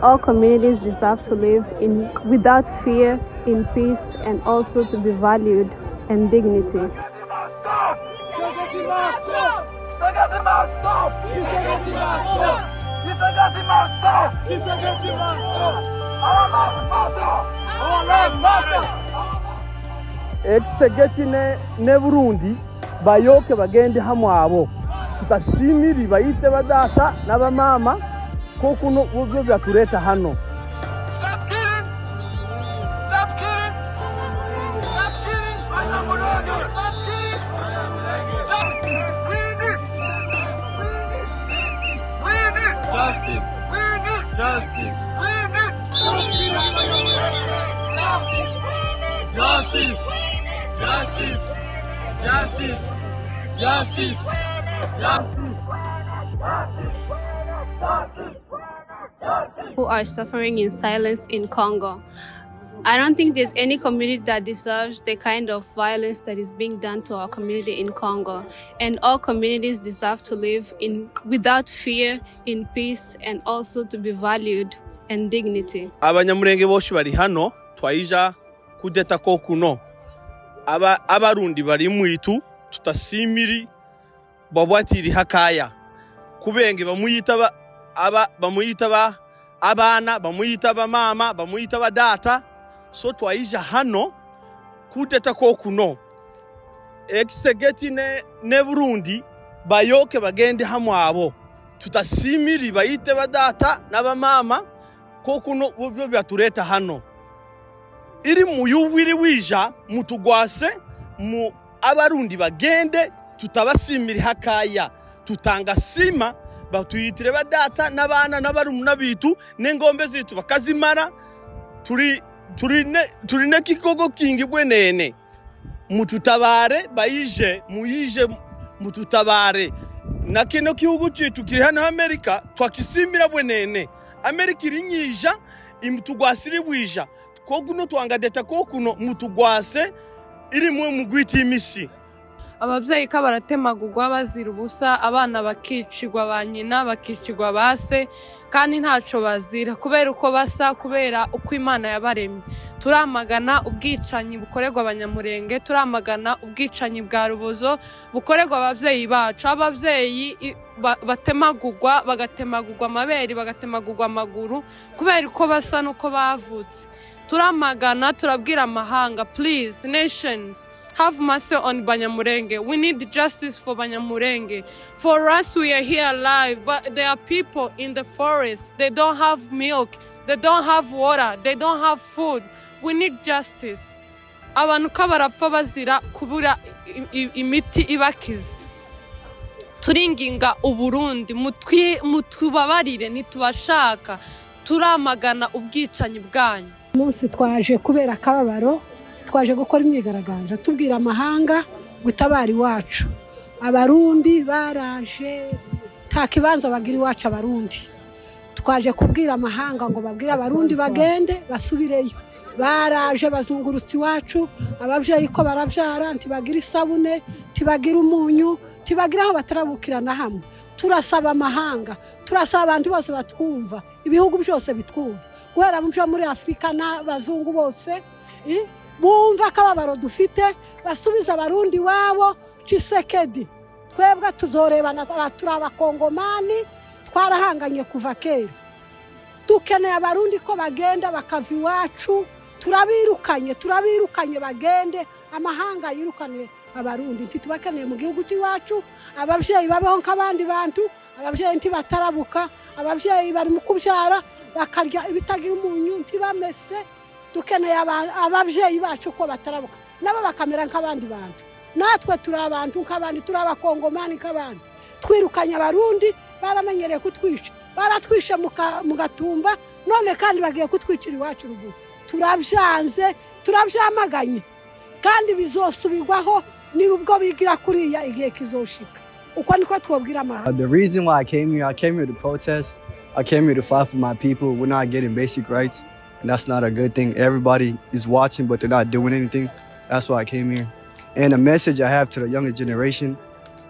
all communities deserve to live without fear, in peace, and also to be valued and dignity. Advocacy ne Burundi bayoke bagende hamwe abo tutasimiri bayite badata n'abamama ko kuno ubwo byatureta hano. Stop killing! Stop killing! Stop killing! Banyamulenge! Stop killing! We need justice! We need justice! We need justice! Justice! Justice! Justice! Who are suffering in silence in Congo. I don't think there's any community that deserves the kind of violence that is being done to our community in Congo. And all communities deserve to live without fear, in peace, and also to be valued and dignity. Abanyamulenge bose bari hano twayija kudeta ko kuno. Abarundi bari mwitu tutasimiri babwatiri hakaya. Kubenge bamuyita abana, bamuyita abamama, bamuyita abadata. So twayija hano kudeta ko kuno. Advocacy ne Burundi bayoke bagende hamwe abo tutasimiri bayite badata n'abamama ko kuno ubwo byatureta hano. Iri muyuviri wija mutugwase mu abarundi bagende tutabasimiri hakaya tutanga sima batuyitire badata n'abana n'abarumuna bitu n'engombe zitu bakazimara turi ne kikogo kingi bwenene mututabare bayije muyije mututabare na kino kihugu citu kiri hano Amerika twakisimira bwenene Amerika irinyija imutugwasiri bwija ko guno twangadeta ko kuno mutugwase iri mwe mugwiti imisi. Ababyeyi ka baratemagurwa bazira ubusa, abana bakicirwa ba nyina bakicirwa base kandi ntaco bazira kubera uko basa, kubera uko Imana yabaremye. Turamagana ubwicanyi bukorerwa Abanyamulenge, turamagana ubwicanyi bwa rubozo bukorerwa ababyeyi bacu. Ababyeyi batemagurwa, bagatemagurwa amabere, bagatemagurwa amaguru kubera uko basa nuko bavutse. Turamagana, turabwira amahanga, please nations, have mercy on Banyamulenge. We need justice for Banyamulenge. For us, we are here alive, but there are people in the forest. They don't have milk, they don't have water, they don't have food. We need justice. Abantu kabarapfa bazira kubura imiti ibakiza. Turinginga Uburundi mutubabarire nitubashaka. Turamagana ubwicanyi bwanyu. Munsi twaje kubera akababaro, twaje gukora imyigaragambyo tubwira amahanga gutabari wacu. Abarundi baraje nta kibanza bagira iwacu abarundi. Twaje kubwira amahanga ngo babwira abarundi bagende basubireyo. Baraje bazungurutsi wacu, ababyeyi ko barabyara ntibagira isabune, ntibagira umunyu, ntibagira aho batarabukirana hamwe. Turasaba amahanga, turasaba abantu bose batwumva, ibihugu byose bitwumva. Guhera mu byo muri Afrika n'abazungu bose bumva akababaro dufite, basubiza abarundi wabo. Tshisekedi twebwe tuzorebana turaba Kongomani, twarahanganye kuva kera. Dukeneye abarundi ko bagenda bakava iwacu, turabirukanye bagende, amahanga yirukane abarundi. Ntitubakeneye mu gihugu cy'iwacu. Ababyeyi babeho nk'abandi bantu, ababyeyi ntibatarabuka, ababyeyi bari mu kubyara bakarya ibitagira umunyu ntibamese. Dukeneye ababyeyi bacu ko batarabuka nabo bakamera nk'abandi bantu. Natwe turi abantu nk'abandi, turi abakongomani nk'abandi. Twirukanye abarundi, baramenyereye kutwisha, baratwisha mu gatumba, none kandi bagiye kutwicira iwacu ruguru. Turabyanze, turabyamaganye kandi bizosubirwaho nibwo bigira kuriya igihe kizoshika. Uko niko twobwira amahanga. The reason why I came here to protest. I came here to fight for my people. We're not getting basic rights, and that's not a good thing. Everybody is watching, but they're not doing anything. That's why I came here. And the message I have to the younger generation: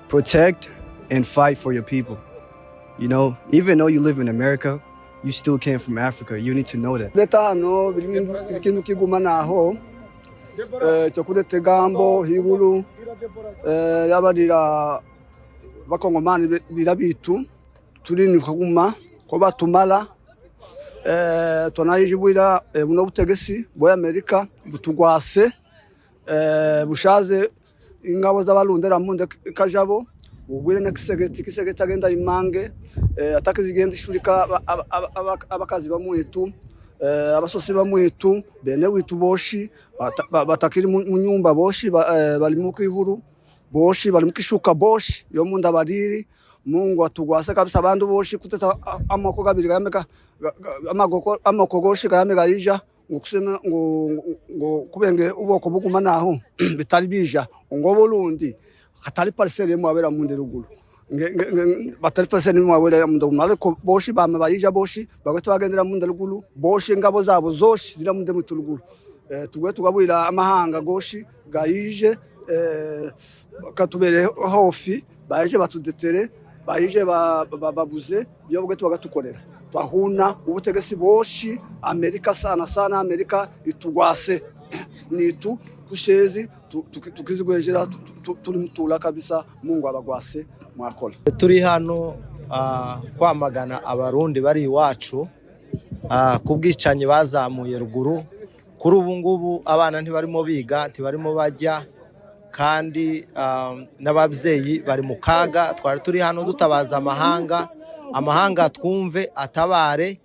protect and fight for your people. You know, even though you live in America, you still came from Africa. You need to know that. Leta hano birikintu kiguma naho cyo kudete gambo higuru yabarira bakongomani birabitu turini kuguma ko batumala tonayijibwira buno butegesi bwa Amerika butugwase bushaze ingabo z'abarundera munde kajabo ubwire n'ikisegeti agenda imange atakizigenda ishurika abakazi bamwitu abasosi bamwitu bene witu boshi batakiri mu nyumba boshi bali mu kivuru boshi bali mu kishuka boshi yo munda bariri Mungu atugwase kabisa abantu boshi kuteta amoko gabiri gameka amoko goshi gameka yija ngukusema ngo kubenge uboko buguma naho bitari bija ngo Burundi atari parcelle mu abera mu nderuguru batari parcelle mu abera mu nderuguru ariko boshi bame bayija boshi bagahita bagendera mu nderuguru boshi ngabo zabo zoshi zira mu nderuguru tugwe tugabwira amahanga goshi gayije katubere hofi baje batudetere bayije babuze byo bwo tubagatukorera twahuna ubutegesi boshi Amerika sana Amerika itugwase nitu tushezi tukizigwejera turi mutula kabisa Mungu abagwase mwakora. Turi hano kwamagana abarundi bari iwacu kubwicanye bazamuye ruguru. Kuri ubu ngubu abana ntibarimo biga, ntibarimo bajya, kandi n'ababyeyi bari mu kaga. Twari turi hano dutabaza amahanga twumve atabare.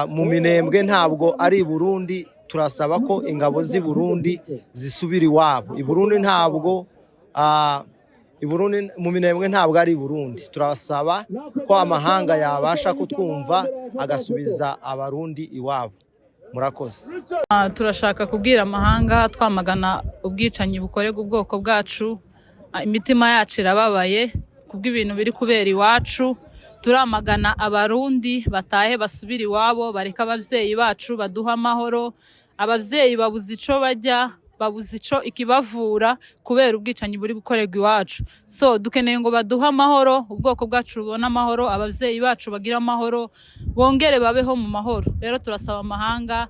Mu Minembwe ntabwo ari Burundi, turasaba ko ingabo z'i Burundi zisubira iwabo. I Burundi ntabwo mu Minembwe ntabwo ari Burundi. Turasaba ko amahanga yabasha kutwumva agasubiza abarundi iwabo. Murakoze. Turashaka kubwira amahanga twamagana ubwicanyi bukorerwa ubwoko bwacu. Imitima yacu irababaye kubw'ibintu biri kubera iwacu. Turamagana abarundi batahe basubira iwabo, bareka abavyeyi bacu baduha amahoro. Abavyeyi babuze ico bajya, babuze ico ikibavura kubera ubwicanyi buri gukorerwa iwacu. So dukeneye ngo baduha amahoro, ubwoko bwacu bubona amahoro, abavyeyi bacu bagira amahoro, bongere babeho mu mahoro. Rero turasaba amahanga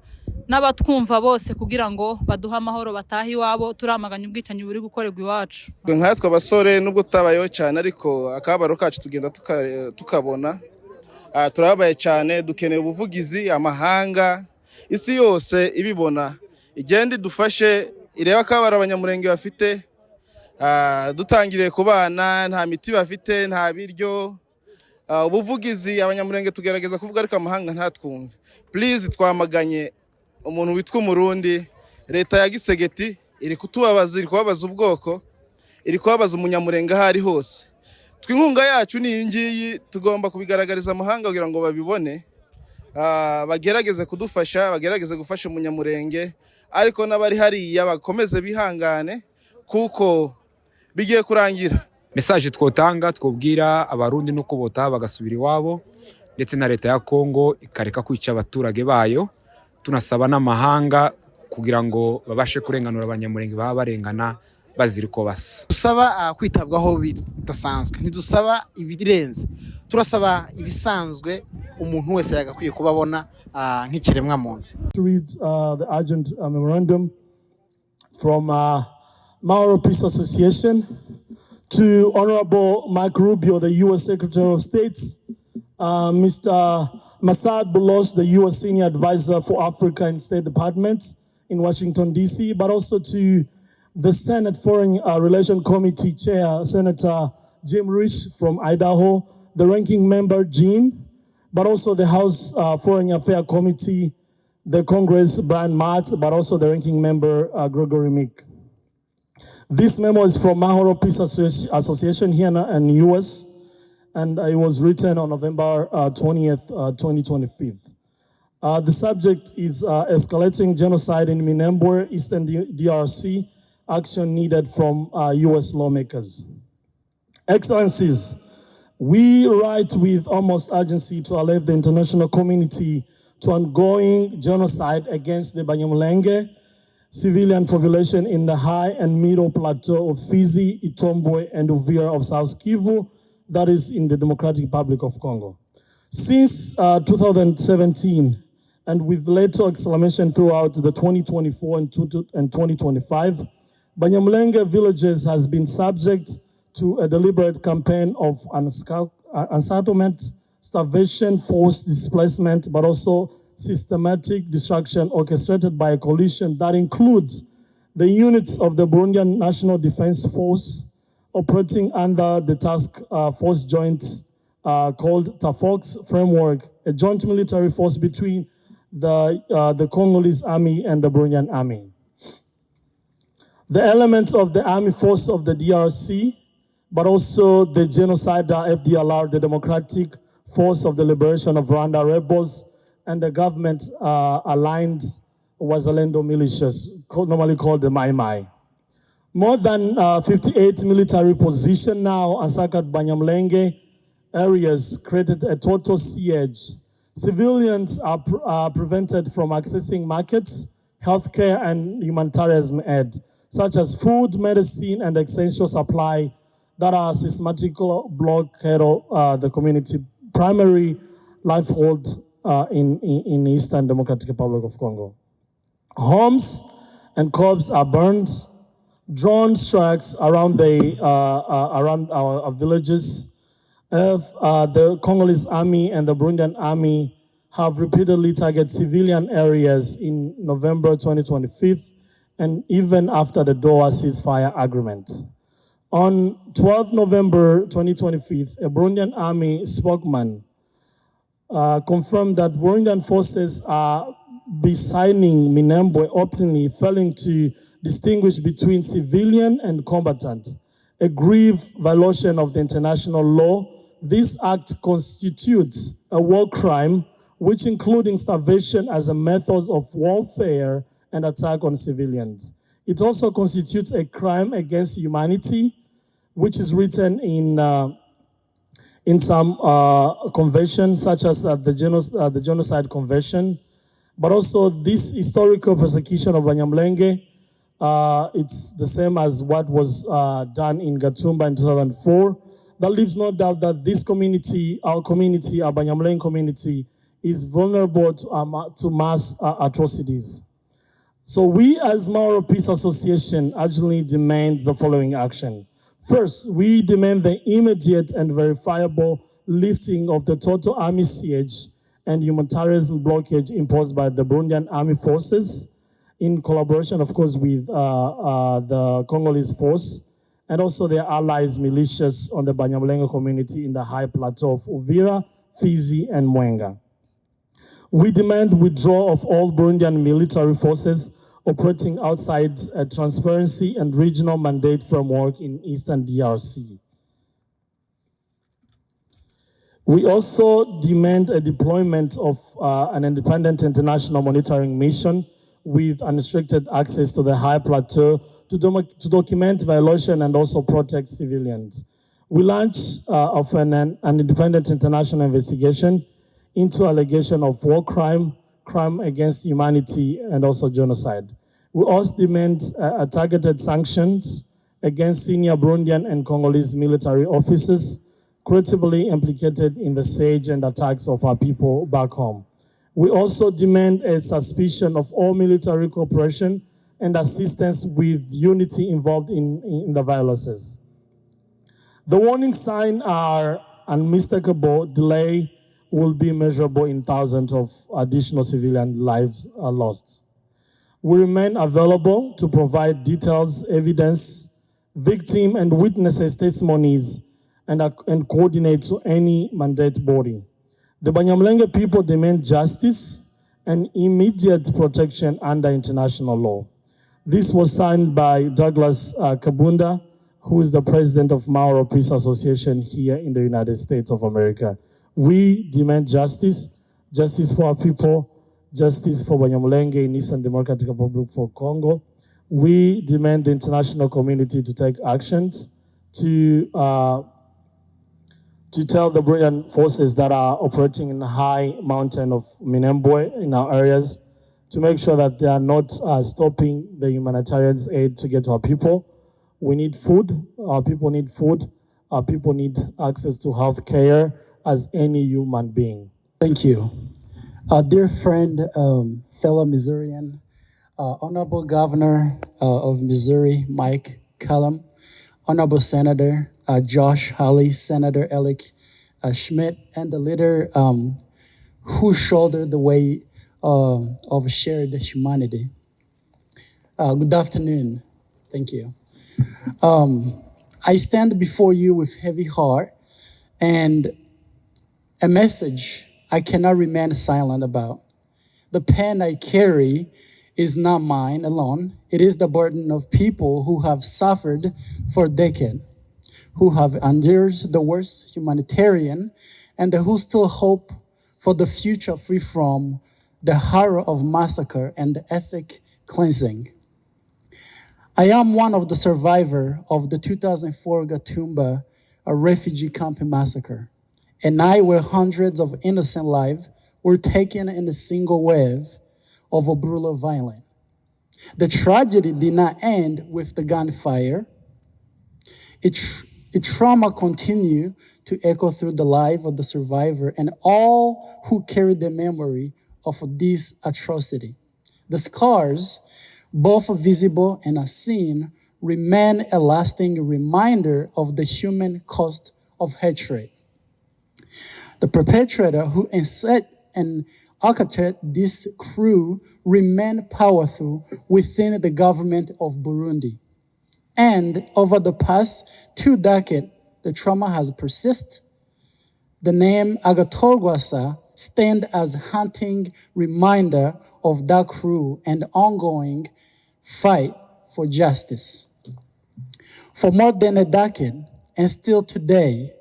n'abatwumva bose kugira ngo baduha amahoro batahe iwabo. Turamaganya ubwicanyi buri gukorerwa iwacu. Nkatwe abasore nubwo tutabayeho cyane ariko akabaro kacu tugenda tukabona. Turababaye cyane, dukeneye ubuvugizi, amahanga isi yose ibibona igenda idufashe, ireba akabaro abanyamurenge bafite. Dutangiriye ku bana, nta miti bafite, nta biryo. Ubuvugizi abanyamurenge tugerageza kuvuga ariko amahanga ntatwumve. Please twamaganye umuntu witwa umurundi. Leta ya Gisegeti iri kutubabaza, iri kubabaza ubwoko, iri kubabaza umunyamurenge ahari hose. Twinkunga yacu ni ingiyi, tugomba kubigaragariza amahanga kugira ngo babibone, bagerageze kudufasha, bagerageze gufasha umunyamurenge, ariko n'abari hariya bakomeze bihangane kuko bigiye kurangira. Message twotanga twobwira abarundi nuko botaha bagasubira iwabo, ndetse na leta ya Congo ikareka kwica abaturage bayo. Tunasaba n'amahanga kugira ngo babashe kurenganura abanyamurenge baba barengana bazira uko basa. Dusaba kwitabwaho bidasanzwe, ntidusaba ibirenze, turasaba ibisanzwe umuntu wese yagakwiye kubabona nk'ikiremwa muntu. To read the urgent memorandum from Mahoro Peace Association to Honorable Mike Rubio, the U.S. Secretary of State, Mr. Masad Boulos, the U.S. Senior Advisor for Africa in State Department in Washington, D.C., but also to the Senate Foreign Relations Committee Chair, Senator Jim Risch from Idaho, the Ranking Member, Jean, but also the House Foreign Affairs Committee, the Congress, Brian Matt, but also the Ranking Member, Gregory Mick. This memo is from Mahoro Peace Association here in the U.S., and it was written on November 20th, 2025. The subject is escalating genocide in Minembwe, Eastern DRC, action needed from U.S. lawmakers. Excellencies, we write with utmost urgency to alert the international community to ongoing genocide against the Banyamulenge civilian population in the high and middle plateau of Fizi, Itombwe, and Uvira of South Kivu, that is in the Democratic Republic of Congo. Since 2017, and with later acceleration throughout the 2024 and 2025, Banyamulenge villages has been subject to a deliberate campaign of unsettlement, starvation, forced displacement, but also systematic destruction orchestrated by a coalition that includes the units of the Burundian National Defense Force operating under the task force joint called TAFOX framework, a joint military force between the Congolese army and the Burundian army. The elements of the army force of the DRC, but also the genocidal FDLR, the Democratic Force of the Liberation of Rwanda rebels, and the government aligned Wazalendo militias, normally called the Mai Mai. More than 58 military positions now encircled Banyamulenge areas created a total siege. Civilians are prevented from accessing markets, healthcare, and humanitarian aid, such as food, medicine, and essential supply that are systematically blockade the community primary livelihood in Eastern Democratic Republic of Congo. Homes and crops are burned. Drone strikes around our villages. The Congolese army and the Burundian army have repeatedly targeted civilian areas in November 2025 and even after the Doha ceasefire agreement. On 12 November 2025, a Burundian army spokesman confirmed that Burundian forces are besieging Minembwe openly, failing to distinguish between civilian and combatant, a grave violation of the international law. This act constitutes a war crime, which including starvation as a method of warfare and attack on civilians. It also constitutes a crime against humanity, which is written in some conventions, such as the Genocide Convention. But also this historical persecution of Banyamulenge, it's the same as what was done in Gatumba in 2004. There leaves no doubt that this community, our Banyamulenge community, is vulnerable to mass atrocities. So we as Mauro Peace Association urgently demand the following action. First, we demand the immediate and verifiable lifting of the total army siege and humanitarian blockage imposed by the Burundian army forces in collaboration, of course, with the Congolese force and also their allies militias on the Banyamulenge community in the high plateau of Uvira, Fizi, and Mwenga. We demand withdrawal of all Burundian military forces operating outside a transparency and regional mandate framework in Eastern DRC. We also demand a deployment of an independent international monitoring mission with unrestricted access to the high plateau to document violation and also protect civilians. We launched an independent international investigation into allegation of war crime, crime against humanity, and also genocide. We also demand targeted sanctions against senior Burundian and Congolese military officers critically implicated in the siege and attacks of our people back home. We also demand a suspicion of all military cooperation and assistance with unity involved in the violences. The warning signs are unmistakable. Delay will be measurable in thousands of additional civilian lives lost. We remain available to provide details, evidence, victim and witnesses' testimonies, and coordinate to any mandate body. The Banyamulenge people demand justice and immediate protection under international law. This was signed by Douglas Kabunda, who is the president of Mauro Peace Association here in the United States of America. We demand justice, justice for our people, justice for Banyamulenge in Eastern Democratic Republic of Congo. We demand the international community to take actions to tell the Burundian forces that are operating in the high mountain of Minembwe in our areas to make sure that they are not stopping the humanitarian aid to get to our people. We need food. Our people need food. Our people need access to health care, as any human being. Thank you. Dear friend, fellow Missourian, Honorable Governor of Missouri, Mike Callum, Honorable Senator Josh Hawley, Senator Alec Schmidt, and the leader who shouldered the weight of shared humanity. Good afternoon. Thank you. I stand before you with heavy heart and a message I cannot remain silent about. The pain I carry is not mine alone. It is the burden of people who have suffered for decades, who have endured the worst humanitarian, and who still hope for the future free from the horror of massacre and the ethnic cleansing. I am one of the survivors of the 2004 Gatumba refugee camp massacre, and where hundreds of innocent lives were taken in a single wave of a brutal violence. The tragedy did not end with the gunfire. Its trauma continued to echo through the life of the survivor and all who carry the memory of this atrocity. The scars, both visible and unseen, remain a lasting reminder of the human cost of hatred. The perpetrator who set and orchestrated this crew remain powerful within the government of Burundi. And over the past 2 decades, the trauma has persisted. The name Agathon stands as a haunting reminder of that crew and ongoing fight for justice. For more than a decade, and still today,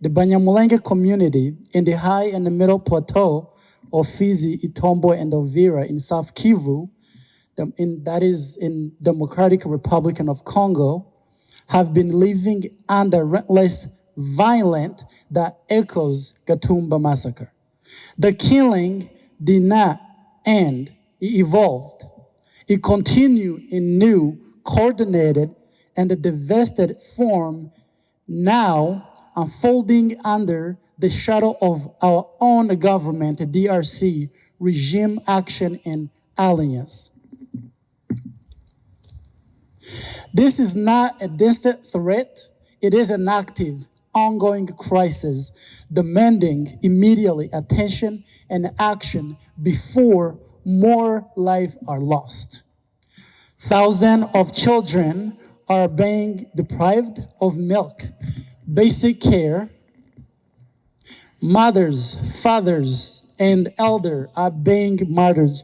the Banyamulenge community in the high and the middle plateau of Fizi, Itombo, and Uvira in South Kivu, that is in Democratic Republic of Congo, have been living under relentless violence that echoes Gatumba massacre. The killing did not end, it evolved. It continued in new, coordinated, and devastated form, now unfolding under the shadow of our own government, the DRC, regime action and alliance. This is not a distant threat. It is an active, ongoing crisis demanding immediately attention and action before more lives are lost. Thousands of children are being deprived of milk, basic care. Mothers, fathers, and elders are being murdered.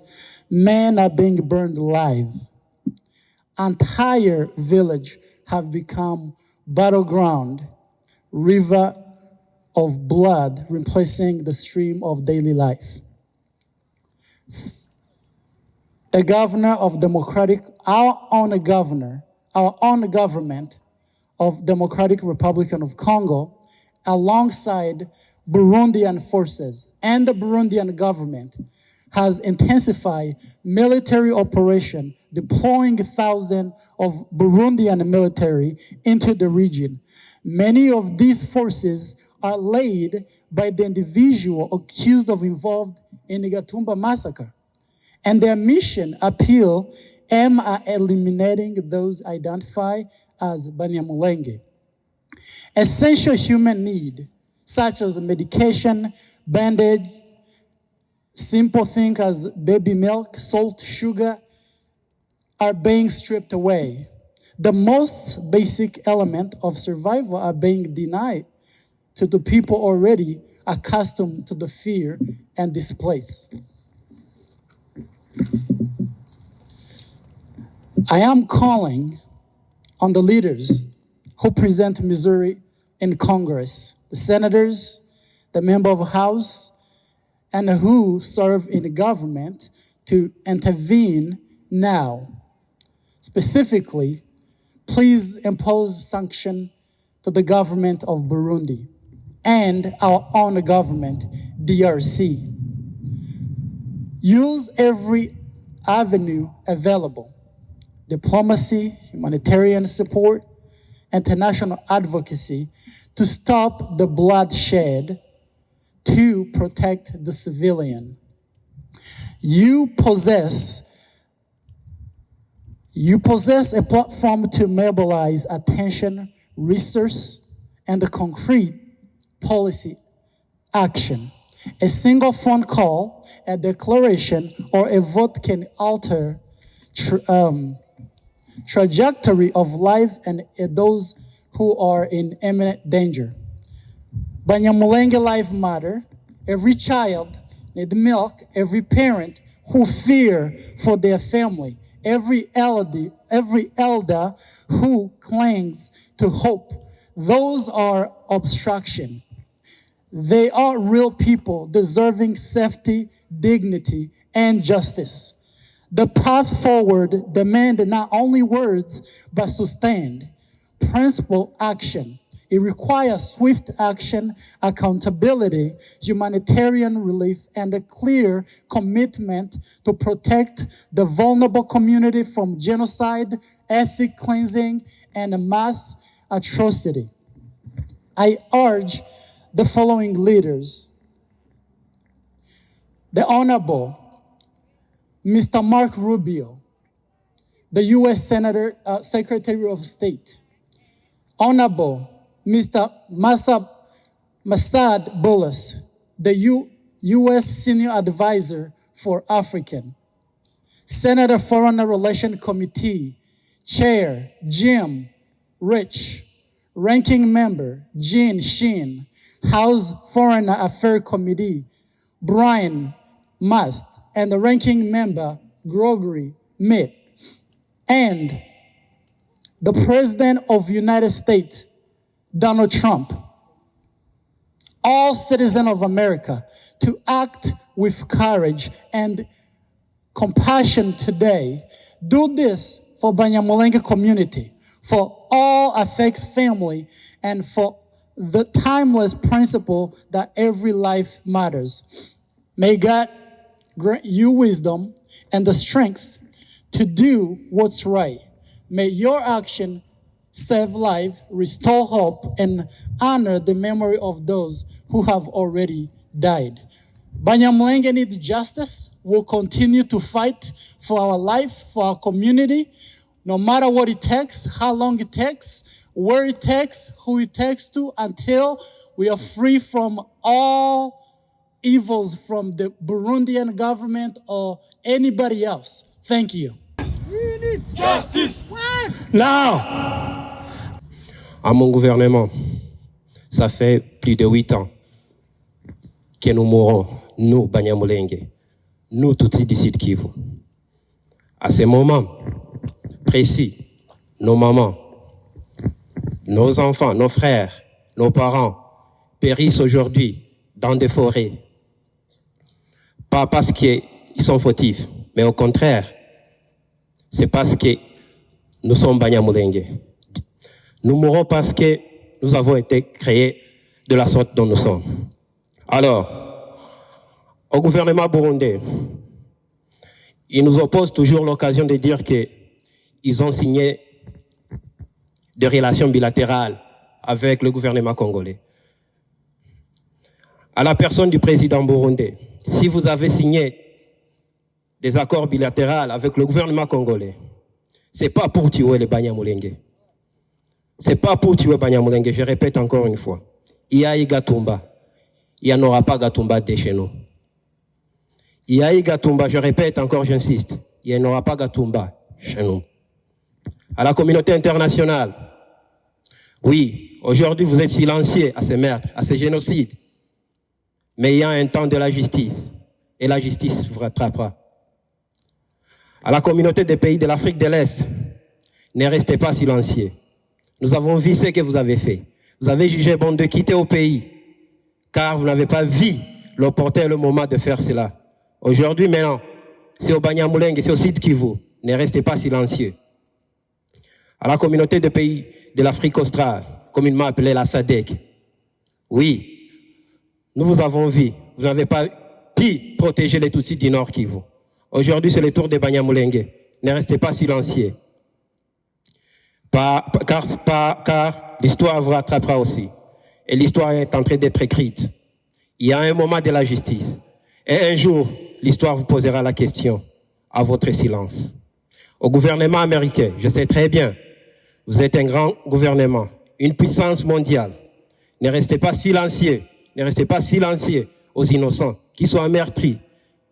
Men are being burned alive. Entire village have become battleground, river of blood replacing the stream of daily life. The governor of our own government of Democratic Republic of Congo, alongside Burundian forces and the Burundian government, has intensified military operation, deploying thousands of Burundian military into the region. Many of these forces are led by the individual accused of involved in the Gatumba massacre. And their mission aim at eliminating those identified as Banyamulenge. Essential human need, such as medication, bandage, simple things as baby milk, salt, sugar, are being stripped away. The most basic element of survival are being denied to the people already accustomed to the fear and displaced. I am calling on the leaders who present Missouri in Congress, the senators, the member of the House, and who serve in the government to intervene now. Specifically, please impose sanction to the government of Burundi and our own government, DRC. Use every avenue available: diplomacy, humanitarian support, international advocacy to stop the bloodshed to protect the civilian. You possess a platform to mobilize attention, resource, and the concrete policy action. A single phone call, a declaration, or a vote can alter trajectory of life and those who are in imminent danger. Banyamulenge life matter. Every child need milk. Every parent who fear for their family. Every elder who clings to hope. Those are obstruction. They are real people deserving safety, dignity, and justice. The path forward demands not only words, but sustained, principled action. It requires swift action, accountability, humanitarian relief, and a clear commitment to protect the vulnerable community from genocide, ethnic cleansing, and mass atrocity. I urge the following leaders: the Honorable Mr. Mark Rubio, the U.S. Secretary of State; Honorable Mr. Masad Bullis, the U.S. Senior Advisor for African; Senator Foreign Relations Committee Chair Jim Rich; Ranking Member Jean Sheen; House Foreign Affairs Committee Brian Mast; and the Ranking Member Gregory Mitt; and the President of the United States, Donald Trump. All citizens of America to act with courage and compassion today. Do this for Banyamulenge community, for all affects family, and for the timeless principle that every life matters. May God grant you wisdom and the strength to do what's right. May your action save life, restore hope, and honor the memory of those who have already died. Banyamulenge needs justice. We'll continue to fight for our life, for our community, no matter what it takes, how long it takes, where it takes, who it takes to, until we are free from all evils from the Burundian government or anybody else. Thank you. We need justice now. À mon gouvernement, ça fait plus de 8 ans que nous mourons, nous, Banyamulenge, nous, Tutsi d'ici de Kivu. À ce moment précis, nos mamans, nos enfants, nos frères, nos parents périssent aujourd'hui dans des forêts. Pas parce qu'ils sont fautifs, mais au contraire, c'est parce que nous sommes Banyamulenge. Nous mourons parce que nous avons été créés de la sorte dont nous sommes. Alors, au gouvernement burundais, ils nous opposent toujours l'occasion de dire qu'ils ont signé des relations bilatérales avec le gouvernement congolais. À la personne du président burundais, si vous avez signé des accords bilatéraux avec le gouvernement congolais, c'est pas pour tuer les Banyamulenge. C'est pas pour tuer Banyamulenge, je répète encore une fois. Il y a Igatumba. Il n'y en aura pas Gatumba de chez nous. Il y a Igatumba, je répète encore, j'insiste. Il n'y en aura pas Gatumba chez nous. À la communauté internationale, oui, aujourd'hui vous êtes silencieux à ces meurtres, à ces génocides. Mais il y a un temps de la justice. Et la justice vous rattrapera. À la communauté des pays de l'Afrique de l'Est, ne restez pas silencieux. Nous avons vu ce que vous avez fait. Vous avez jugé bon de quitter au pays, car vous n'avez pas vu l'opportun le moment de faire cela. Aujourd'hui, maintenant, c'est au Banyamulenge, c'est au Sud Kivu. Ne restez pas silencieux. À la communauté des pays de l'Afrique australe, communément appelée la SADC, oui, nous vous avons vu. Vous n'avez pas pu protéger les Tutsis du Nord Kivu. Aujourd'hui, c'est le tour des Banyamulenge. Ne restez pas silencieux. Car l'histoire vous rattrapera aussi. Et l'histoire est en train d'être écrite. Il y a un moment de la justice. Et un jour, l'histoire vous posera la question à votre silence. Au gouvernement américain, je sais très bien, vous êtes un grand gouvernement, une puissance mondiale. Ne restez pas silencieux, ne restez pas silencieux aux innocents qui sont meurtris,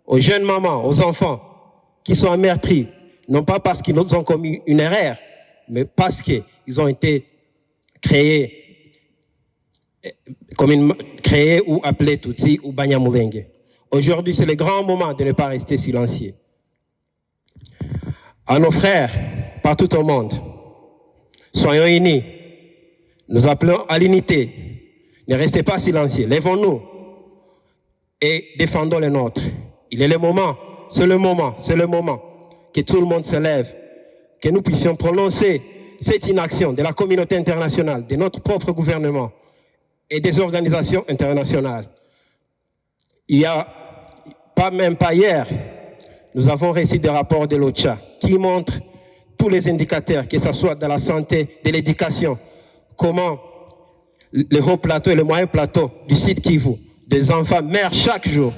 aux jeunes mamans, aux enfants qui sont meurtris, non pas parce qu'ils ont commis une erreur, mais parce qu'ils ont été créés ou appelés Tutsi ou Banyamulenge. Aujourd'hui, c'est le grand moment de ne pas rester silencieux. À nos frères, partout au monde, soyons unis. Nous appelons à l'unité. Ne restez pas silencieux. Lèvons-nous et défendons les nôtres. Il est le moment, c'est le moment que tout le monde se lève, que nous puissions prononcer cette inaction de la communauté internationale, de notre propre gouvernement et des organisations internationales. Il y a même pas hier, nous avons reçu des rapports de l'OCHA qui montrent tous les indicateurs, que ce soit dans la santé, de l'éducation, comment le haut plateau et le moyen plateau du site Kivu, des enfants meurent chaque jour.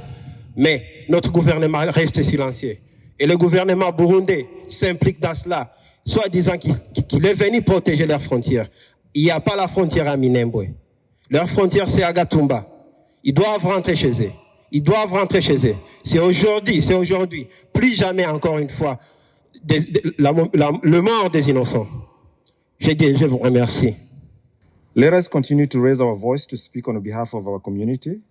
Mais notre gouvernement reste silencieux. Et le gouvernement burundais s'implique dans cela, soit disant qu'il est venu protéger leurs frontières. Il n'y a pas la frontière à Minembwe. Leur frontière, c'est à Gatumba. Ils doivent rentrer chez eux. Ils doivent rentrer chez eux. C'est aujourd'hui, plus jamais encore une fois, le mort des innocents. Je vous remercie. Let us continue to raise our voice to speak on behalf of our community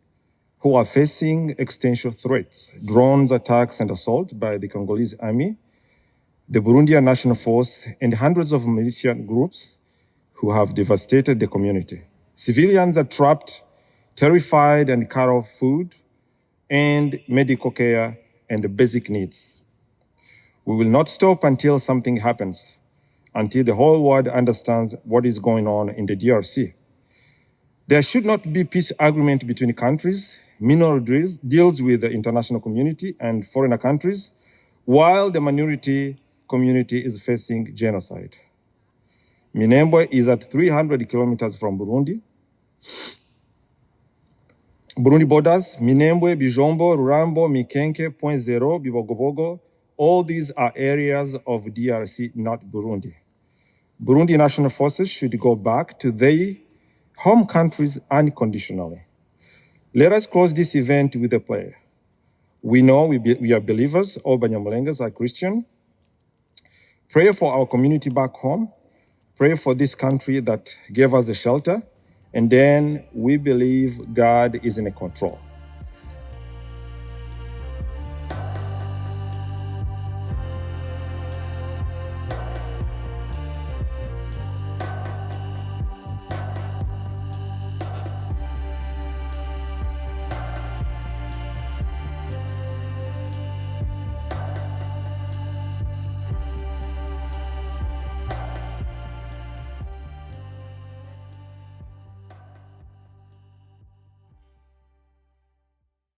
who are facing existential threats, drones attacks and assault by the Congolese army, the Burundian National Force, and hundreds of militant groups who have devastated the community. Civilians are trapped, terrified, and cut off food and medical care and the basic needs. We will not stop until something happens, until the whole world understands what is going on in the DRC. There should not be peace agreement between countries, mineral deals with the international community and foreign countries, while the minority community is facing genocide. Minembwe is at 300 kilometers from Burundi. Burundi borders, Minembwe, Bijombo, Rurambo, Mikenke, Point Zero, Bibogobogo, all these are areas of DRC, not Burundi. Burundi national forces should go back to their home countries unconditionally. Let us close this event with a prayer. We know we are believers, all Banyamulenges are Christian. Pray for our community back home. Pray for this country that gave us a shelter. And then we believe God is in control.